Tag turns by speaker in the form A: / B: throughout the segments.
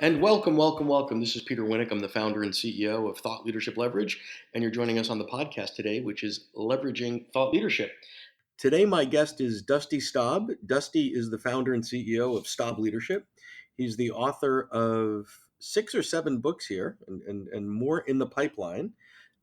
A: And welcome, welcome, welcome. This is Peter Winnick. I'm the founder and CEO of Thought Leadership Leverage, and you're joining us on the podcast today, which is Leveraging Thought Leadership. Today, my guest is Dusty Staub. Dusty is the founder and CEO of Staub Leadership. He's the author of 6 or 7 books here and more in the pipeline.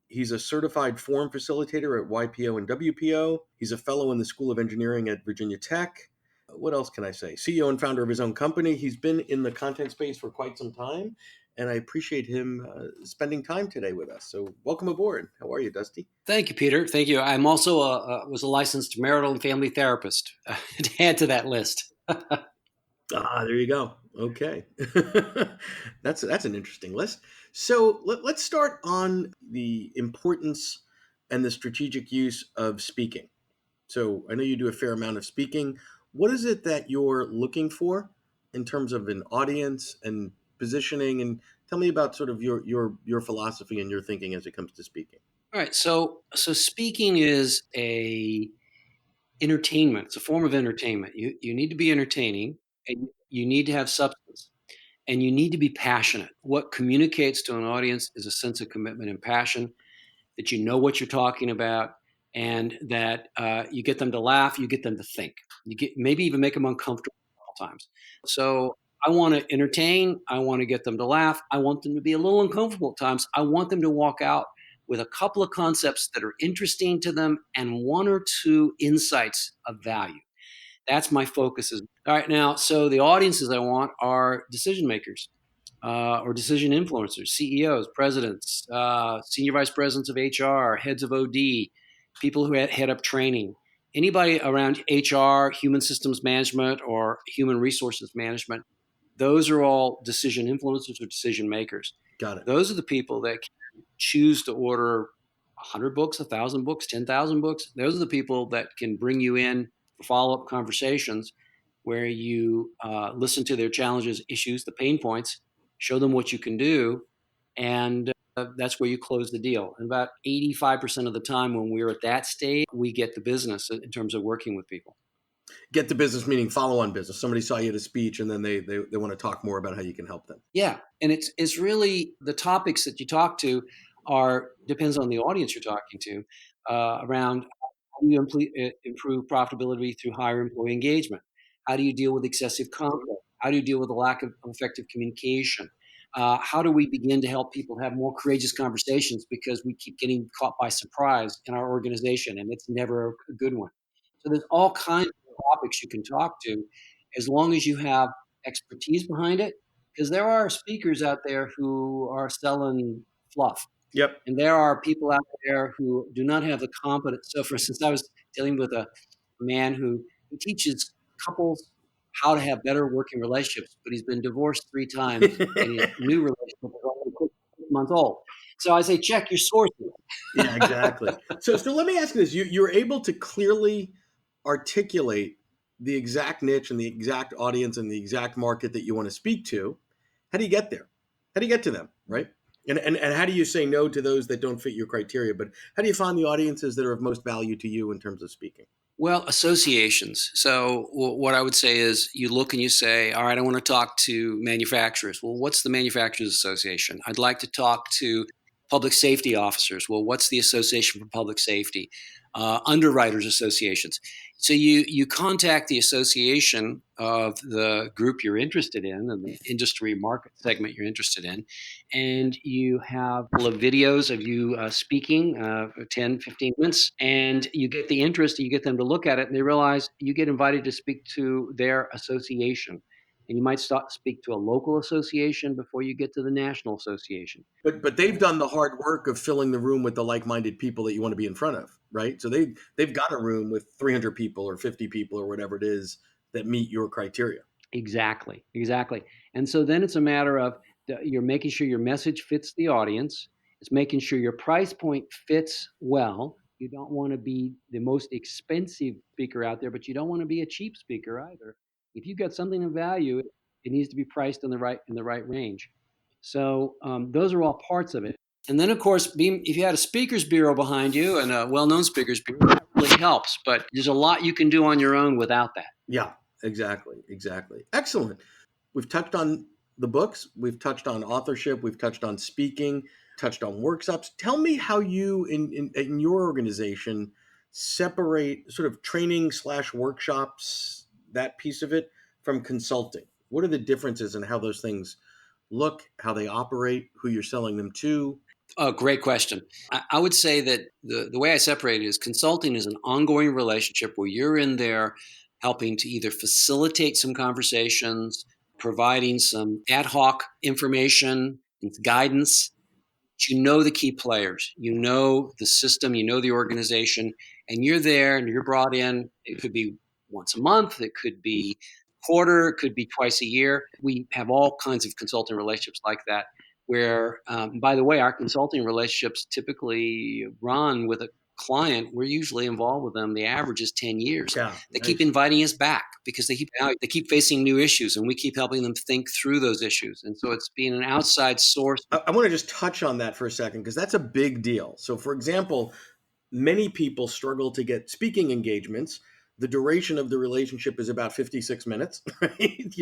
A: He's a certified forum facilitator at YPO and WPO. He's a fellow in the School of Engineering at Virginia Tech. What else can I say? CEO and founder of his own company. He's been in the content space for quite some time, and I appreciate him spending time today with us. So welcome aboard. How are you, Dusty?
B: Thank you, Peter. Thank you. I'm also was a licensed marital and family therapist to add to that list.
A: There you go. Okay. That's an interesting list. So let's start on the importance and the strategic use of speaking. So I know you do a fair amount of speaking. What is it that you're looking for in terms of an audience and positioning? And tell me about sort of your philosophy and your thinking as it comes to speaking.
B: All right. So speaking is a entertainment. It's a form of entertainment. You need to be entertaining, and you need to have substance, and you need to be passionate. What communicates to an audience is a sense of commitment and passion, that you know what you're talking about, and that you get them to laugh, you get them to think, you get maybe even make them uncomfortable all times. So I want to entertain, I want to get them to laugh, I want them to be a little uncomfortable at times. I want them to walk out with a couple of concepts that are interesting to them and one or two insights of value. That's my focus. All right, now, so the audiences I want are decision makers, or decision influencers, CEOs, presidents, senior vice presidents of HR, heads of OD, people who head up training, anybody around HR, human systems management, or human resources management. Those are all decision influencers or decision makers.
A: Got it.
B: Those are the people that can choose to order 100 books, 1,000 books, 10,000 books. Those are the people that can bring you in for follow-up conversations where you listen to their challenges, issues, the pain points, show them what you can do, and that's where you close the deal. And about 85% of the time when we're at that stage, we get the business in terms of working with people.
A: Get the business meaning follow-on business. Somebody saw you at a speech and then they want to talk more about how you can help them.
B: Yeah, and it's really the topics that you talk to depends on the audience you're talking to, around how do you improve profitability through higher employee engagement? How do you deal with excessive conflict? How do you deal with the lack of effective communication? How do we begin to help people have more courageous conversations because we keep getting caught by surprise in our organization and it's never a good one? So there's all kinds of topics you can talk to as long as you have expertise behind it, because there are speakers out there who are selling fluff.
A: Yep.
B: And there are people out there who do not have the competence. So, for instance, I was dealing with a man who teaches couples how to have better working relationships, but he's been divorced 3 times, and his new relationship is only 6 months old. So I say, check your sources.
A: Yeah, exactly. So let me ask you this: you're able to clearly articulate the exact niche and the exact audience and the exact market that you want to speak to. How do you get there? How do you get to them, right? And how do you say no to those that don't fit your criteria? But how do you find the audiences that are of most value to you in terms of speaking?
B: Well, associations. So what I would say is you look and you say, all right, I want to talk to manufacturers. Well, what's the Manufacturers Association? I'd like to talk to public safety officers. Well, what's the Association for Public Safety? Underwriters associations. So you contact the association of the group you're interested in and the industry market segment you're interested in, and you have a couple of videos of you speaking, 10, 15 minutes, and you get the interest, you get them to look at it, and they realize you get invited to speak to their association. And you might speak to a local association before you get to the national association.
A: But they've done the hard work of filling the room with the like-minded people that you want to be in front of, right? So they've got a room with 300 people or 50 people or whatever it is that meet your criteria.
B: Exactly. And so then it's a matter of you're making sure your message fits the audience. It's making sure your price point fits well. You don't want to be the most expensive speaker out there, but you don't want to be a cheap speaker either. If you've got something of value, it needs to be priced in the right range. So those are all parts of it. And then, of course, if you had a speakers bureau behind you and a well-known speakers bureau, that really helps. But there's a lot you can do on your own without that.
A: Yeah, exactly. Excellent. We've touched on the books, we've touched on authorship, we've touched on speaking, touched on workshops. Tell me how you in your organization separate sort of training slash workshops, that piece of it, from consulting. What are the differences in how those things look, how they operate, who you're selling them to?
B: Oh, great question. I would say that the way I separate it is consulting is an ongoing relationship where you're in there helping to either facilitate some conversations, providing some ad hoc information and guidance. You know the key players, you know the system, you know the organization, and you're there and you're brought in. It could be once a month, it could be quarter, it could be twice a year. We have all kinds of consulting relationships like that. Where, by the way, our consulting relationships typically run with a client. We're usually involved with them. The average is 10 years.
A: Yeah,
B: They keep
A: nice.
B: inviting us back because they keep facing new issues, and we keep helping them think through those issues. And so it's being an outside source.
A: I want to just touch on that for a second because that's a big deal. So, for example, many people struggle to get speaking engagements. The duration of the relationship is about 56 minutes, right?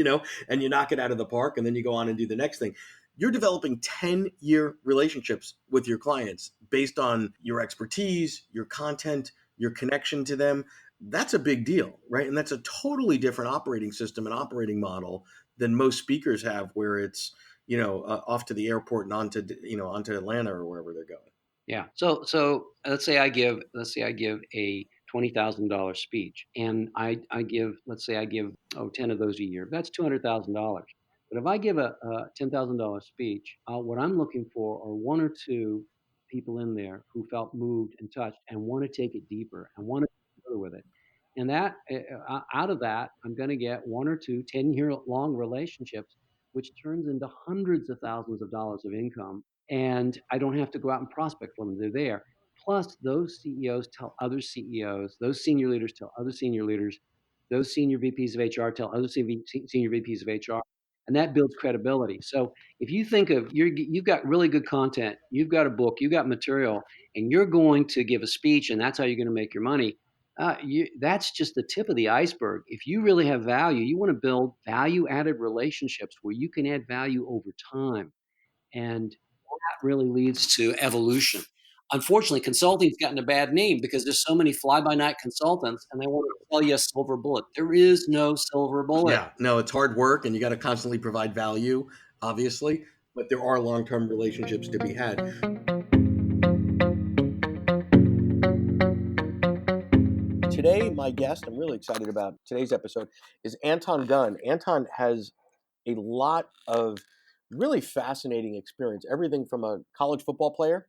A: And you knock it out of the park and then you go on and do the next thing. You're developing 10-year relationships with your clients based on your expertise, your content, your connection to them. That's a big deal, right? And that's a totally different operating system and operating model than most speakers have, where it's, off to the airport and onto Atlanta or wherever they're going.
B: Yeah. So let's say I give a $20,000 speech, and I give, let's say I give 10 of those a year. That's $200,000. But if I give a $10,000 speech, what I'm looking for are one or two people in there who felt moved and touched and want to take it deeper and want to go further with it. And that out of that, I'm going to get one or two 10-year long relationships, which turns into hundreds of thousands of dollars of income, and I don't have to go out and prospect for them. They're there. Plus, those CEOs tell other CEOs, those senior leaders tell other senior leaders, those senior VPs of HR tell other senior VPs of HR, and that builds credibility. So if you think of you've got really good content, you've got a book, you've got material, and you're going to give a speech, and that's how you're going to make your money. That's just the tip of the iceberg. If you really have value, you want to build value-added relationships where you can add value over time, and that really leads to evolution. Unfortunately, consulting's gotten a bad name because there's so many fly-by-night consultants, and they want to sell you a silver bullet. There is no silver bullet.
A: Yeah, no, it's hard work and you got to constantly provide value, obviously, but there are long term relationships to be had. Today, my guest, I'm really excited about today's episode, is Anton Gunn. Anton has a lot of really fascinating experience, everything from a college football player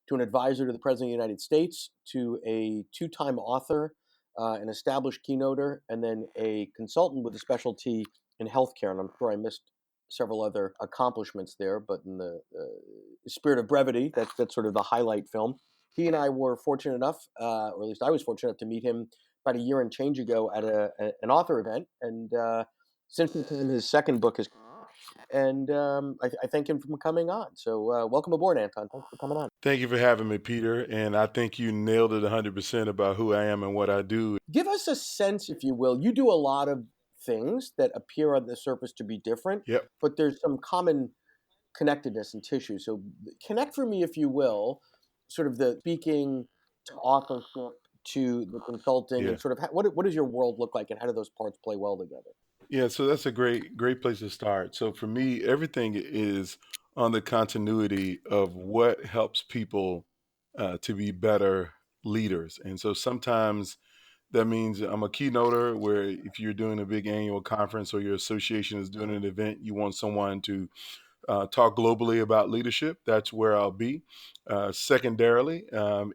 A: to an advisor to the President of the United States to a two-time author, an established keynoter, and then a consultant with a specialty in healthcare. And I'm sure I missed several other accomplishments there, but in the spirit of brevity, that's sort of the highlight film. He and I were fortunate enough, or at least I was fortunate enough to meet him about a year and change ago at an author event. And since then, his second book is, and I thank him for coming on. So welcome aboard, Anton. Thanks for coming on.
C: Thank you for having me, Peter. And I think you nailed it 100% about who I am and what I do.
A: Give us a sense, if you will. You do a lot of things that appear on the surface to be different,
C: Yep.
A: but there's some common connectedness and tissue. So connect for me, if you will, sort of the speaking to authorship to the consulting,
C: Yeah.
A: and sort of what does your world look like, and how do those parts play well together?
C: Yeah. So that's a great place to start. So for me, everything is on the continuity of what helps people to be better leaders. And so sometimes that means I'm a keynoter where if you're doing a big annual conference or your association is doing an event, you want someone to talk globally about leadership. That's where I'll be. Secondarily,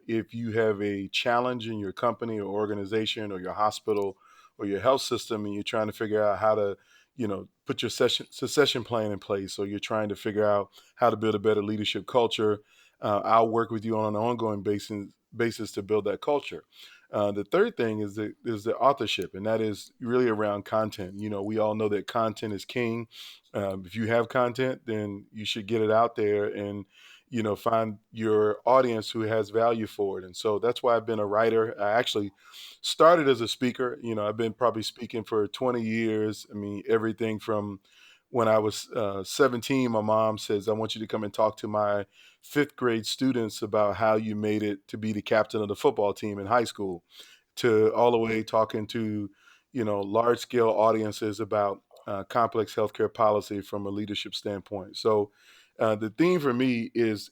C: if you have a challenge in your company or organization or your hospital or your health system and you're trying to figure out how to, put your succession plan in place, or you're trying to figure out how to build a better leadership culture, I'll work with you on an ongoing basis to build that culture. The third thing is the authorship, and that is really around content. We all know that content is king. If you have content, then you should get it out there and find your audience who has value for it. And so that's why I've been a writer. I actually started as a speaker. I've been probably speaking for 20 years. I mean, everything from when I was 17, my mom says, I want you to come and talk to my fifth grade students about how you made it to be the captain of the football team in high school, to all the way talking to, large scale audiences about complex healthcare policy from a leadership standpoint. So the theme for me is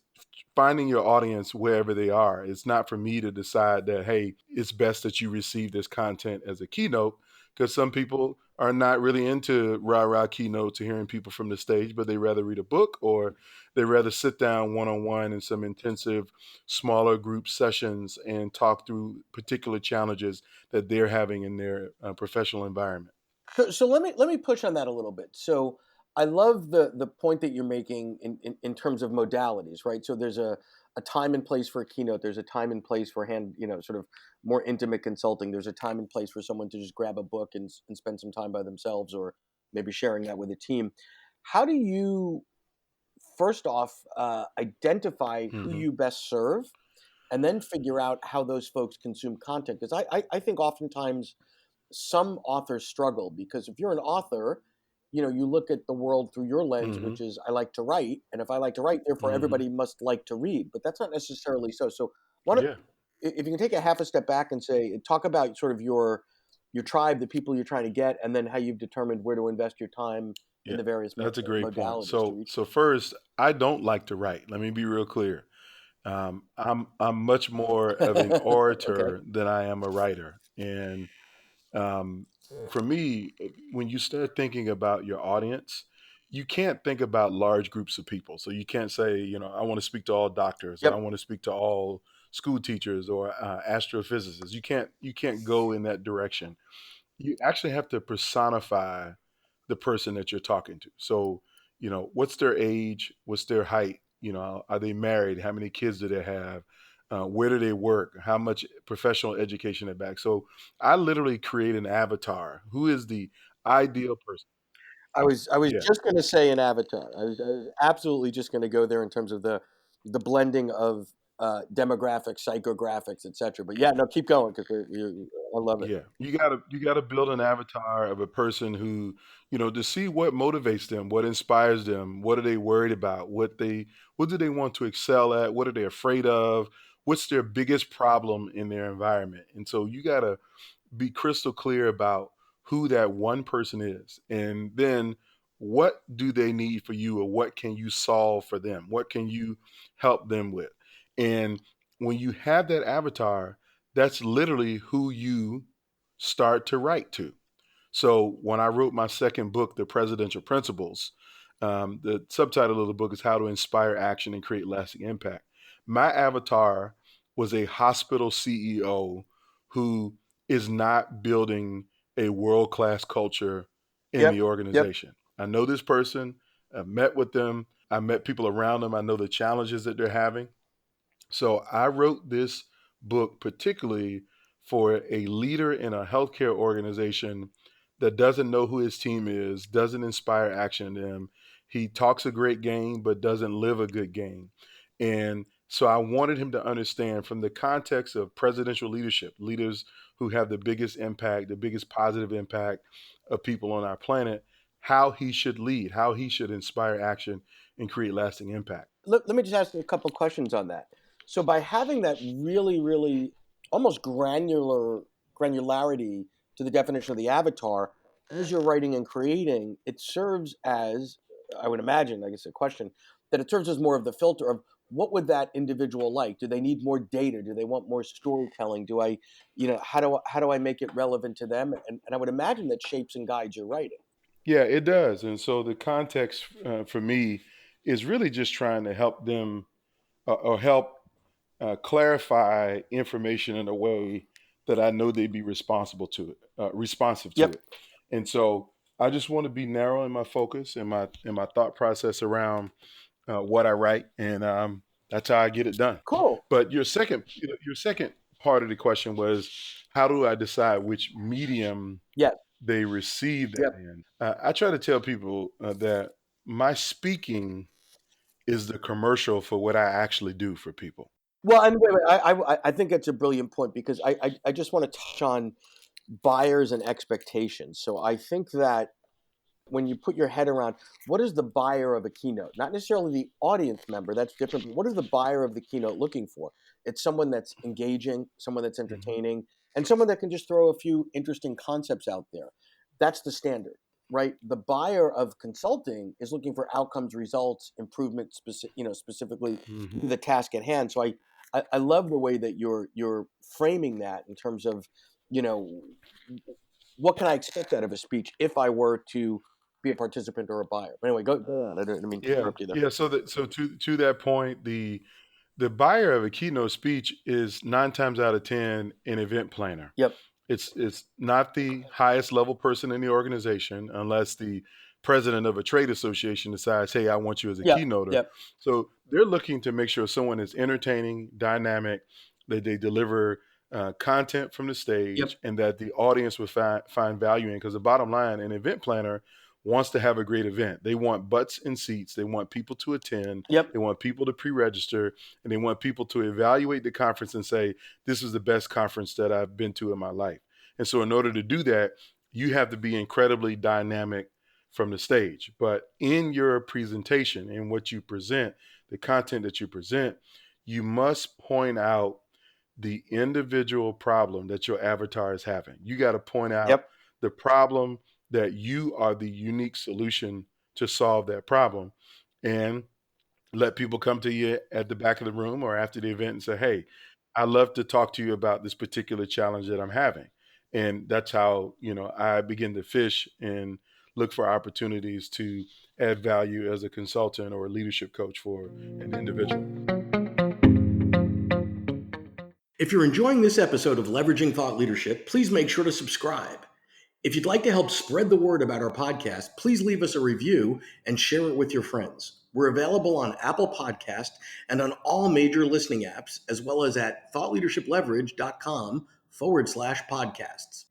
C: finding your audience wherever they are. It's not for me to decide that, hey, it's best that you receive this content as a keynote, because some people are not really into rah rah keynotes or hearing people from the stage, but they rather read a book, or they rather sit down one on one in some intensive, smaller group sessions and talk through particular challenges that they're having in their professional environment.
A: So let me push on that a little bit. So I love the point that you're making in terms of modalities, right? So there's a time and place for a keynote. There's a time and place for sort of more intimate consulting. There's a time and place for someone to just grab a book and spend some time by themselves, or maybe sharing that with a team. How do you first off identify who
C: Hmm.
A: you best serve, and then figure out how those folks consume content? Because I think oftentimes some authors struggle, because if you're an author, you look at the world through your lens,
C: Hmm.
A: which is I like to write, and if I like to write, therefore
C: Hmm.
A: everybody must like to read. But that's not necessarily so. So, why don't
C: Yeah.
A: if you can take a half a step back and talk about sort of your tribe, the people you're trying to get, and then how you've determined where to invest your time in
C: Yeah.
A: the various
C: That's a great point.
A: modalities to
C: So,
A: reach
C: so
A: them.
C: first, I don't like to write. Let me be real clear. I'm much more of an
A: Okay.
C: orator than I am a writer. And um, for me, when you start thinking about your audience, you can't think about large groups of people. So you can't say, I want to speak to all doctors, or I
A: Yep.
C: want to speak to all school teachers or astrophysicists. You can't go in that direction. You actually have to personify the person that you're talking to. So, what's their age? What's their height? Are they married? How many kids do they have? Where do they work? How much professional education they back? So, I literally create an avatar. Who is the ideal person?
A: I was
C: Yeah,
A: just going to say an avatar. I was absolutely just going to go there in terms of the blending of demographics, psychographics, etc. But yeah, no, keep going because I love it.
C: yeah. You gotta build an avatar of a person who, to see what motivates them, what inspires them, what are they worried about, what do they want to excel at, what are they afraid of, what's their biggest problem in their environment. And so you gotta be crystal clear about who that one person is, and then what do they need for you, or what can you solve for them, what can you help them with. And when you have that avatar, that's literally who you start to write to. So when I wrote my second book, The Presidential Principles, the subtitle of the book is How to Inspire Action and Create Lasting Impact. My avatar was a hospital CEO who is not building a world class culture in
A: Yep.
C: the
A: Yep.
C: organization. I know this person, I've met with them, I met people around them, I know the challenges that they're having. So I wrote this book particularly for a leader in a healthcare organization that doesn't know who his team is, doesn't inspire action in them. He talks a great game, but doesn't live a good game. And so I wanted him to understand from the context of presidential leadership, leaders who have the biggest impact, the biggest positive impact of people on our planet, how he should lead, how he should inspire action and create lasting impact.
A: Let me just ask you a couple questions on that. So by having that really, really almost granularity to the definition of the avatar, as you're writing and creating, it serves as, I would imagine, I guess a question, that it serves as more of the filter of what would that individual like? Do they need more data? Do they want more storytelling? How do I make it relevant to them? And I would imagine that shapes and guides your writing.
C: Yeah, it does. And so the context for me is really just trying to help them or help clarify information in a way that I know they'd be responsive to
A: Yep.
C: it. And so I just want to be narrow in my focus and my thought process around what I write, and that's how I get it done.
A: Cool.
C: But your second part of the question was, how do I decide which medium
A: Yes.
C: they receive that
A: Yep.
C: in? I try to tell people that my speaking is the commercial for what I actually do for people.
A: Well, and wait, I think that's a brilliant point, because I just want to touch on buyers and expectations. So I think that when you put your head around what is the buyer of a keynote, not necessarily the audience member, that's different, but what is the buyer of the keynote looking for? It's someone that's engaging, someone that's
C: Mhm.
A: entertaining, and someone that can just throw a few interesting concepts out there. That's the standard, right? The buyer of consulting is looking for outcomes, results, improvement, specifically
C: Mhm.
A: to the task at hand. So I love the way that you're framing that in terms of, you know, what can I expect out of a speech if I were to be a participant or a buyer? But anyway, go on. I didn't mean to
C: Yeah,
A: interrupt you there.
C: yeah. So to that point, the buyer of a keynote speech is 9 times out of 10 an event planner.
A: Yep.
C: It's not the highest level person in the organization unless the president of a trade association decides, "Hey, I want you as a
A: Yep.
C: keynoter."
A: Yep.
C: So they're looking to make sure someone is entertaining, dynamic, that they deliver content from the
A: Yep.
C: stage, and that the audience will find value in. Because the bottom line, an event planner wants to have a great event. They want butts in seats. They want people to attend.
A: Yep.
C: They want people to pre-register, and they want people to evaluate the conference and say, "This is the best conference that I've been to in my life." And so, in order to do that, you have to be incredibly dynamic from the stage. But in your presentation, in what you present, the content that you present, you must point out the individual problem that your avatar is having. You got to point out
A: Yep.
C: the problem that you are the unique solution to solve that problem. And let people come to you at the back of the room or after the event and say, "Hey, I love to talk to you about this particular challenge that I'm having." And that's how, I begin to fish and look for opportunities to add value as a consultant or a leadership coach for an individual.
A: If you're enjoying this episode of Leveraging Thought Leadership, please make sure to subscribe. If you'd like to help spread the word about our podcast, please leave us a review and share it with your friends. We're available on Apple Podcast and on all major listening apps, as well as at thoughtleadershipleverage.com/podcasts.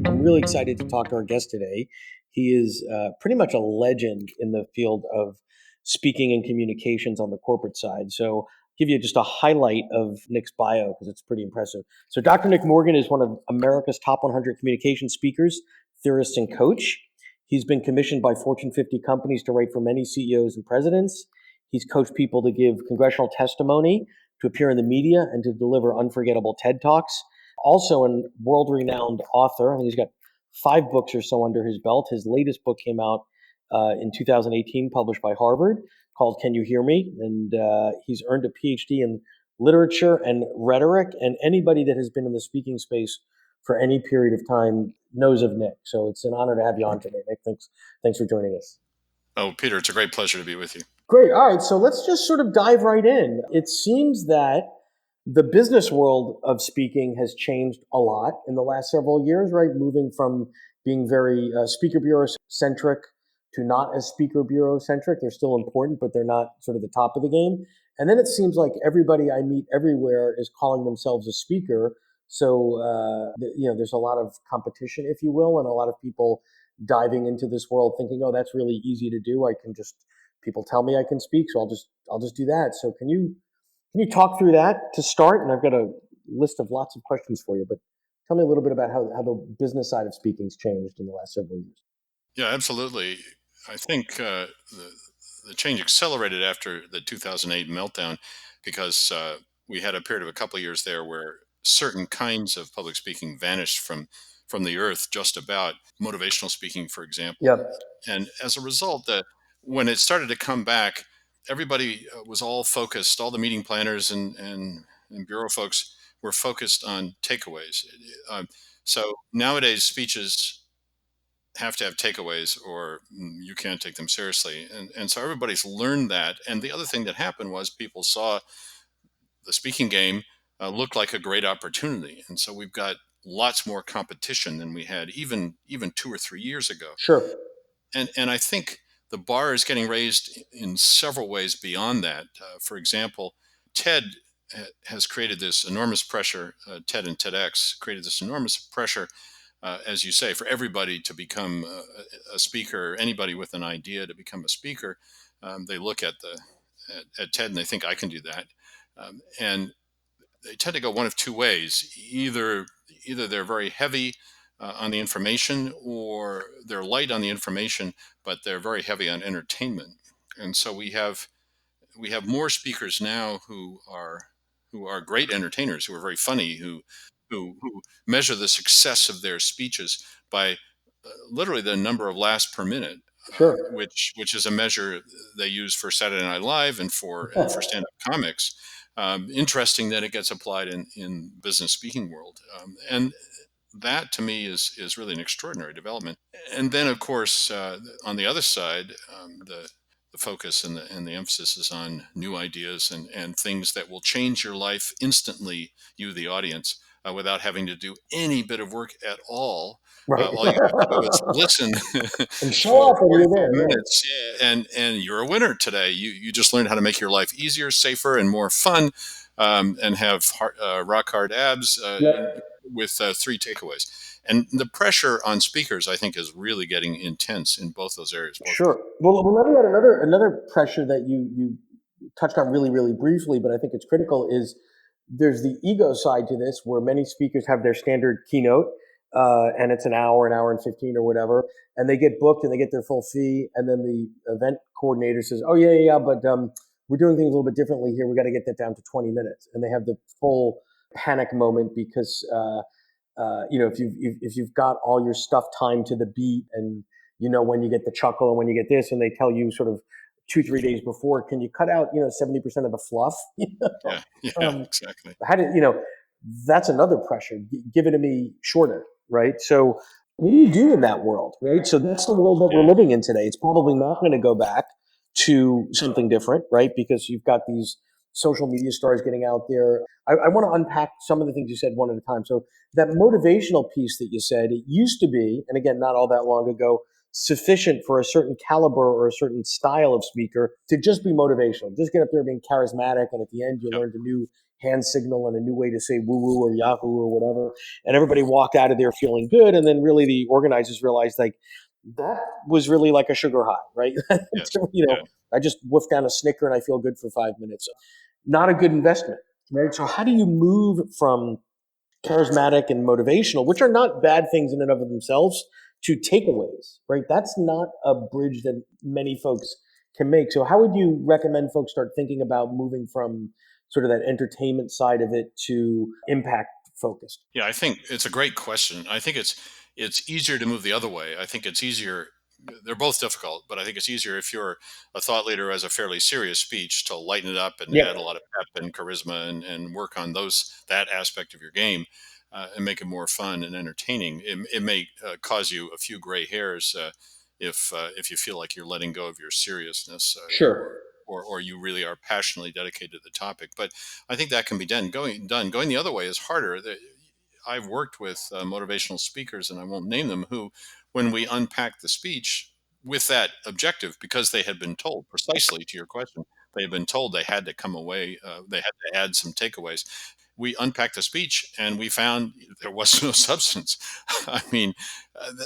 A: I'm really excited to talk to our guest today. He is pretty much a legend in the field of speaking and communications on the corporate side. So, give you just a highlight of Nick's bio because it's pretty impressive. So, Dr. Nick Morgan is one of America's top 100 communication speakers, theorists, and coach. He's been commissioned by Fortune 50 companies to write for many CEOs and presidents. He's coached people to give congressional testimony, to appear in the media, and to deliver unforgettable TED Talks. Also, a world renowned author. I think he's got 5 books or so under his belt. His latest book came out in 2018, published by Harvard, called Can You Hear Me? And he's earned a PhD in literature and rhetoric. And anybody that has been in the speaking space for any period of time knows of Nick. So it's an honor to have you on today, Nick. Thanks for joining us.
D: Oh, Peter, it's a great pleasure to be with you.
A: Great. All right. So let's just sort of dive right in. It seems that the business world of speaking has changed a lot in the last several years, right? Moving from being very speaker bureau centric to not as speaker bureau centric. They're still important, but they're not sort of the top of the game. And then it seems like everybody I meet everywhere is calling themselves a speaker. So, there's a lot of competition, if you will, and a lot of people diving into this world thinking, oh, that's really easy to do. People tell me I can speak, so I'll just do that. So can you talk through that to start? And I've got a list of lots of questions for you, but tell me a little bit about how the business side of speaking's changed in the last several years.
D: Yeah, absolutely. I think the change accelerated after the 2008 meltdown because we had a period of a couple of years there where certain kinds of public speaking vanished from the earth, just about motivational speaking, for example.
A: Yep.
D: And as a result, when it started to come back, everybody was all focused, all the meeting planners and bureau folks were focused on takeaways. So nowadays, speeches have to have takeaways or you can't take them seriously. And so everybody's learned that. And the other thing that happened was people saw the speaking game looked like a great opportunity. And so we've got lots more competition than we had even 2 or 3 years ago.
A: Sure.
D: And I think the bar is getting raised in several ways beyond that. For example, TED has created this enormous pressure. TED and TEDx created this enormous pressure, as you say, for everybody to become a speaker. Anybody with an idea to become a speaker, they look at TED and they think I can do that, and they tend to go one of two ways. Either they're very heavy on the information, or they're light on the information, but they're very heavy on entertainment. And so we have more speakers now who are great entertainers, who are very funny, who measure the success of their speeches by literally the number of laughs per minute,
A: Sure.
D: which is a measure they use for Saturday Night Live and for stand-up comics. Interesting that it gets applied in business speaking world, and that to me is really an extraordinary development. And then, of course, on the other side, the focus and the emphasis is on new ideas and things that will change your life instantly, you, the audience, without having to do any bit of work at all.
A: Right.
D: All you have to do is listen
A: And show
D: for
A: off when you're
D: 45
A: there. Yeah.
D: minutes, yeah, and you're a winner today. You just learned how to make your life easier, safer, and more fun, and have rock hard abs with 3 takeaways. And the pressure on speakers, I think, is really getting intense in both those areas.
A: Sure. Well, let me add another pressure that you touched on really briefly, but I think it's critical. Is there's the ego side to this, where many speakers have their standard keynote, and it's an hour and 15 or whatever, and they get booked and they get their full fee, and then the event coordinator says, "Oh yeah, but we're doing things a little bit differently here. We got to get that down to 20 minutes," and they have the full panic moment because if you've got all your stuff timed to the beat, and when you get the chuckle and when you get this, and they tell you sort of 2-3 days before, can you cut out 70% of the fluff?
D: Yeah, exactly.
A: How did that's another pressure. Give it to me shorter, right? So what do you do in that world, right? So that's the world that we're living in today. It's probably not going to go back to something different, right? Because you've got these social media stars getting out there. I want to unpack some of the things you said one at a time. So that motivational piece that you said, it used to be, and again, not all that long ago, sufficient for a certain caliber or a certain style of speaker to just be motivational. Just get up there being charismatic, and at the end, you
D: Yep.
A: learned a new hand signal and a new way to say woo woo or yahoo or whatever. And everybody walked out of there feeling good. And then really the organizers realized, like, that was really like a sugar high, right?
D: Yes.
A: Yeah. I just whiffed down a Snicker and I feel good for 5 minutes. Not a good investment, right? So how do you move from charismatic and motivational, which are not bad things in and of themselves, to takeaways, right? That's not a bridge that many folks can make. So how would you recommend folks start thinking about moving from sort of that entertainment side of it to impact focused?
D: Yeah, I think it's a great question. I think it's easier to move the other way. I think it's easier. They're both difficult, but I think it's easier if you're a thought leader who has a fairly serious speech to lighten it up and add a lot of pep and charisma and work on that aspect of your game, and make it more fun and entertaining. It may cause you a few gray hairs if you feel like you're letting go of your seriousness,
A: Sure.
D: or you really are passionately dedicated to the topic. But I think that can be done. Going the other way is harder. I've worked with motivational speakers, and I won't name them, who, when we unpack the speech with that objective, because they had been told, precisely to your question, they had been told they had to come away, they had to add some takeaways. We unpacked the speech and we found there was no substance. I mean,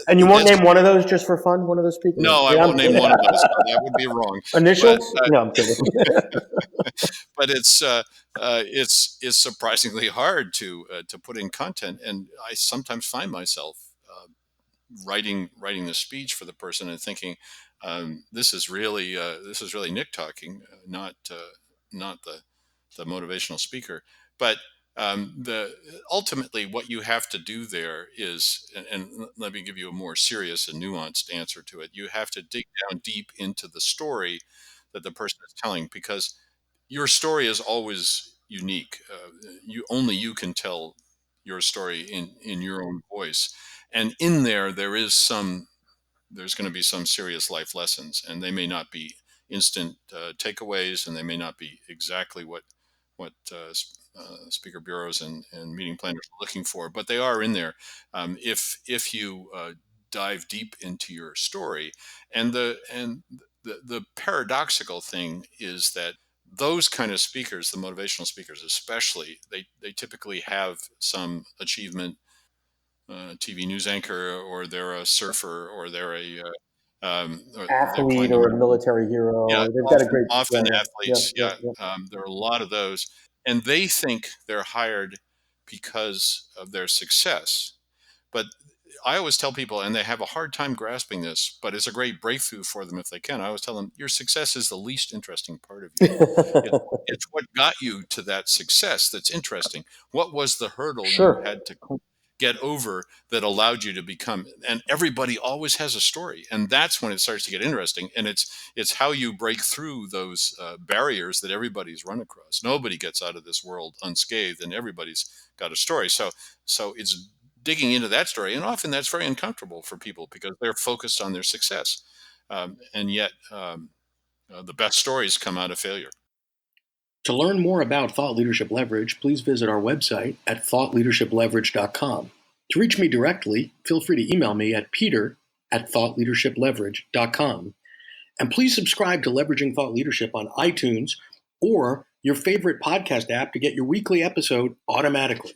A: And you won't
D: that's
A: name one of those just for fun? One of those speakers?
D: no, I
A: Yeah, I'm
D: won't name
A: kidding.
D: one of those. That would be wrong. But
A: Initials? No, I'm kidding.
D: but it's surprisingly hard to put in content, and I sometimes find myself writing the speech for the person and thinking, this is really Nick talking, not the motivational speaker. But the ultimately what you have to do there is, and let me give you a more serious and nuanced answer to it. You have to dig down deep into the story that the person is telling, because your story is always unique. You can tell your story in your own voice, and in there's going to be some serious life lessons, and they may not be instant takeaways, and they may not be exactly what speaker bureaus and meeting planners are looking for, but they are in there. If you dive deep into your story, and the paradoxical thing is that those kind of speakers, the motivational speakers especially, they typically have some achievement, TV news anchor, or they're a surfer, or or they're
A: Athlete
D: climbed a
A: or a
D: mountain.
A: military
D: Yeah,
A: hero. They've got a
D: often
A: great, yeah,
D: often
A: yeah, yeah,
D: athletes.
A: yeah,
D: Yeah,
A: yeah.
D: there are a lot of those, and they think they're hired because of their success. But I always tell people, and they have a hard time grasping this, but it's a great breakthrough for them if they can. I always tell them, your success is the least interesting part of you. It's what got you to that success that's interesting. What was the hurdle you
A: Sure.
D: had to get over that allowed you to become? And everybody always has a story, and that's when it starts to get interesting. And it's how you break through those barriers that everybody's run across. Nobody gets out of this world unscathed, and everybody's got a story. So it's digging into that story, and often that's very uncomfortable for people because they're focused on their success, and yet the best stories come out of failure.
A: To learn more about Thought Leadership Leverage, please visit our website at thoughtleadershipleverage.com. To reach me directly, feel free to email me at peter@thoughtleadershipleverage.com. And please subscribe to Leveraging Thought Leadership on iTunes or your favorite podcast app to get your weekly episode automatically.